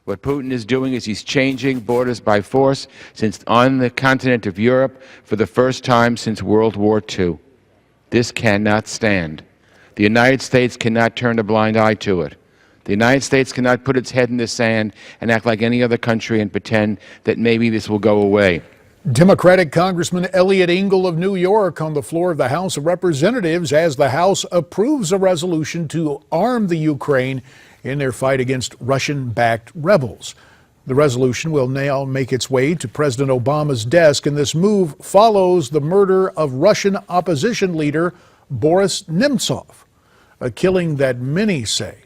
What Putin is doing is he's changing borders by force since on the continent of Europe for the first time since World War II. This cannot stand. The United States cannot turn a blind eye to it. The United States cannot put its head in the sand and act like any other country and pretend that maybe this will go away. Democratic Congressman Eliot Engel of New York on the floor of the House of Representatives as the House approves a resolution to arm the Ukraine in their fight against Russian-backed rebels. The resolution will now make its way to President Obama's desk, and this move follows the murder of Russian opposition leader Boris Nemtsov, a killing that many say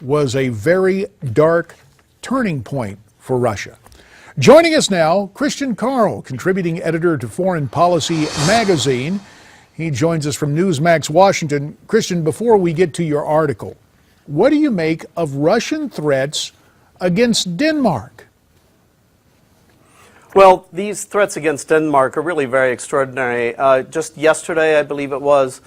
was a very dark turning point for Russia. Joining us now, Christian Caryl, contributing editor to Foreign Policy magazine. He joins us from Newsmax, Washington. Christian, before we get to your article, what do you make of Russian threats against Denmark? Well, these threats against Denmark are really very extraordinary. Just yesterday, I believe it was,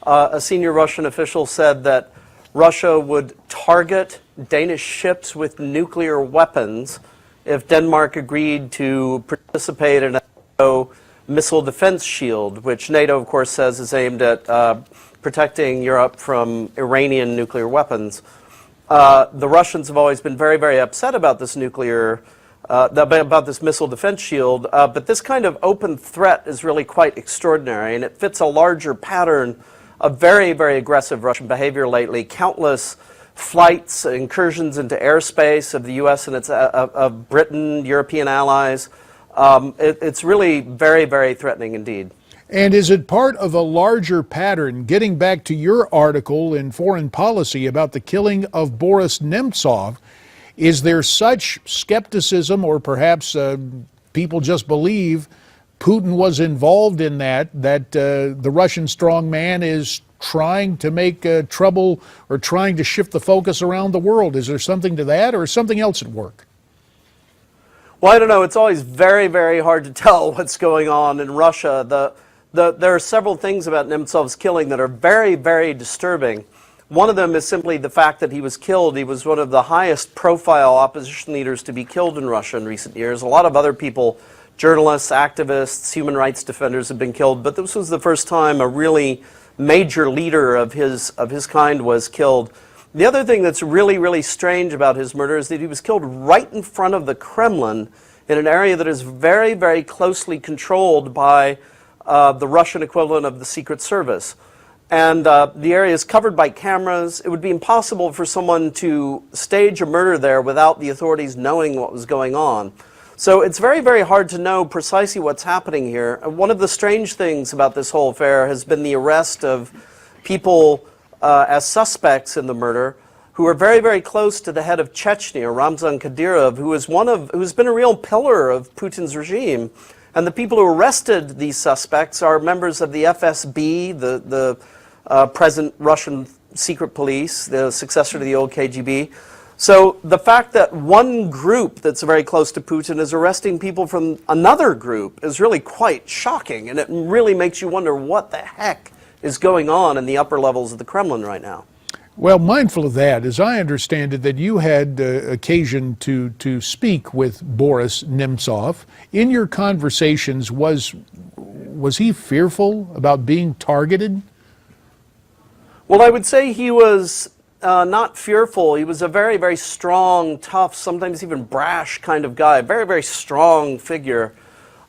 a senior Russian official said that Russia would target Danish ships with nuclear weapons if Denmark agreed to participate in a NATO missile defense shield, which NATO, of course, says is aimed at protecting Europe from Iranian nuclear weapons. The Russians have always been very, very upset about this about this missile defense shield, but this kind of open threat is really quite extraordinary, and it fits a larger pattern of very, very aggressive Russian behavior lately. Countless flights, incursions into airspace of the U.S. and of Britain, European allies. It's really very, very threatening indeed. And is it part of a larger pattern, getting back to your article in Foreign Policy about the killing of Boris Nemtsov? Is there such skepticism, or perhaps people just believe Putin was involved in that the Russian strongman is trying to make trouble or trying to shift the focus around the world? Is there something to that, or something else at work? Well, I don't know. It's always very, very hard to tell what's going on in Russia. There are several things about Nemtsov's killing that are very, very disturbing. One of them is simply the fact that he was killed. He was one of the highest profile opposition leaders to be killed in Russia in recent years. A lot of other people, journalists, activists, human rights defenders, have been killed, but this was the first time a really major leader of his kind was killed. The other thing that's really, really strange about his murder is that he was killed right in front of the Kremlin in an area that is very, very closely controlled by the Russian equivalent of the Secret Service. And the area is covered by cameras. It would be impossible for someone to stage a murder there without the authorities knowing what was going on. So it's very, very hard to know precisely what's happening here. One of the strange things about this whole affair has been the arrest of people as suspects in the murder who are very, very close to the head of Chechnya, Ramzan Kadyrov, who's been a real pillar of Putin's regime. And the people who arrested these suspects are members of the FSB, the present Russian secret police, the successor to the old KGB. So the fact that one group that's very close to Putin is arresting people from another group is really quite shocking, and it really makes you wonder what the heck is going on in the upper levels of the Kremlin right now. Well, mindful of that, as I understand it, that you had occasion to speak with Boris Nemtsov. In your conversations, was he fearful about being targeted? Well, I would say he was not fearful. He was a very, very strong, tough, sometimes even brash kind of guy, very, very strong figure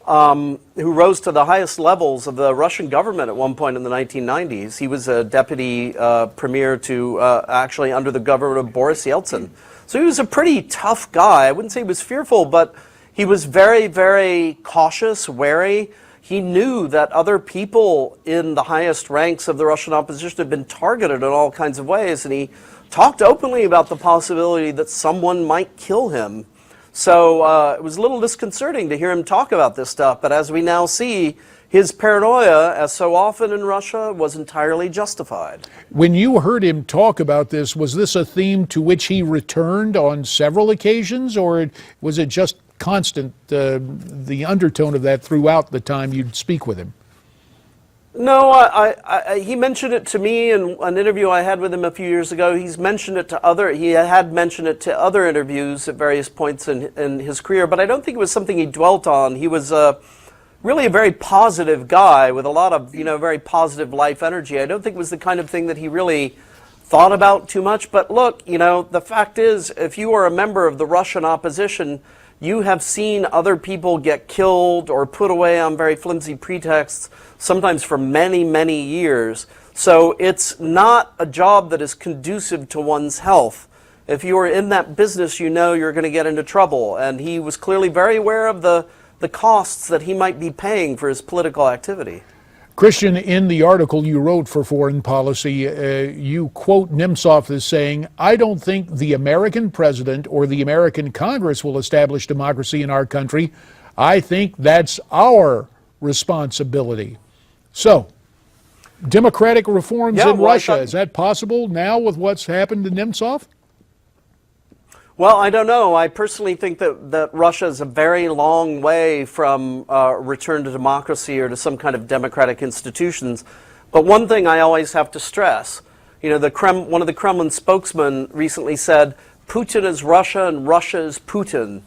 who rose to the highest levels of the Russian government at one point in the 1990s. He was a deputy premier to actually under the government of Boris Yeltsin. So he was a pretty tough guy. I wouldn't say he was fearful, but he was very, very cautious, wary. He knew that other people in the highest ranks of the Russian opposition had been targeted in all kinds of ways, and he talked openly about the possibility that someone might kill him. So it was a little disconcerting to hear him talk about this stuff, but as we now see, his paranoia, as so often in Russia, was entirely justified. When you heard him talk about this, was this a theme to which he returned on several occasions, or was it just constant, the undertone of that throughout the time you'd speak with him? No, he mentioned it to me in an interview I had with him a few years ago. He had mentioned it to other interviews at various points in his career, but I don't think it was something he dwelt on. He was really a very positive guy with a lot of, very positive life energy. I don't think it was the kind of thing that he really thought about too much. But look, the fact is, if you are a member of the Russian opposition, you have seen other people get killed or put away on very flimsy pretexts, sometimes for many, many years. So it's not a job that is conducive to one's health. If you are in that business, you know you're going to get into trouble. And he was clearly very aware of the costs that he might be paying for his political activity. Christian, in the article you wrote for Foreign Policy, you quote Nemtsov as saying, "I don't think the American president or the American Congress will establish democracy in our country. I think that's our responsibility." So, democratic reforms in Russia, is that possible now with what's happened to Nemtsov? Well, I don't know. I personally think that Russia is a very long way from return to democracy or to some kind of democratic institutions. But one thing I always have to stress, one of the Kremlin spokesmen recently said, Putin is Russia and Russia is Putin.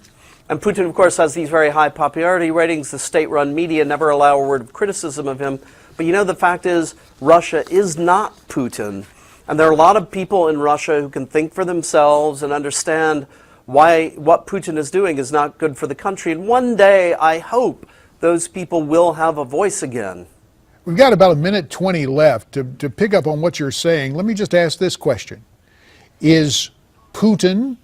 And Putin, of course, has these very high popularity ratings. The state-run media never allow a word of criticism of him. But the fact is, Russia is not Putin. And there are a lot of people in Russia who can think for themselves and understand why what Putin is doing is not good for the country. And one day, I hope those people will have a voice again. We've got about 1:20 left. To pick up on what you're saying, let me just ask this question. Is Putin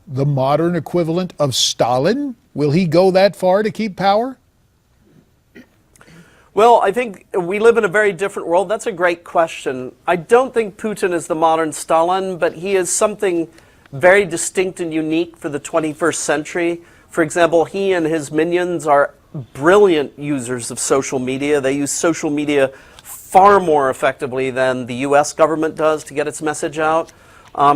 the modern equivalent of Stalin? Will he go that far to keep power? Well, I think we live in a very different world. That's a great question. I don't think Putin is the modern Stalin, but he is something very distinct and unique for the 21st century. For example, he and his minions are brilliant users of social media. They use social media far more effectively than the U.S. government does to get its message out.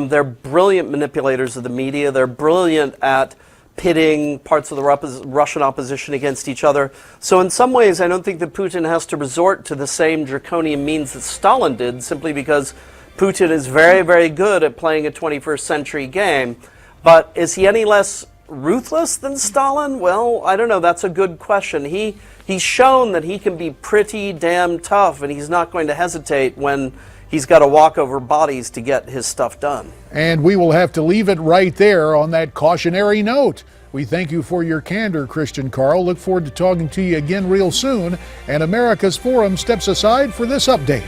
They're brilliant manipulators of the media. They're brilliant at pitting parts of the Russian opposition against each other. So in some ways, I don't think that Putin has to resort to the same draconian means that Stalin did, simply because Putin is very, very good at playing a 21st century game. But is he any less ruthless than Stalin? Well, I don't know. That's a good question. He's shown that he can be pretty damn tough, and he's not going to hesitate when he's got to walk over bodies to get his stuff done. And we will have to leave it right there on that cautionary note. We thank you for your candor, Christian Caryl. Look forward to talking to you again real soon. And America's Forum steps aside for this update.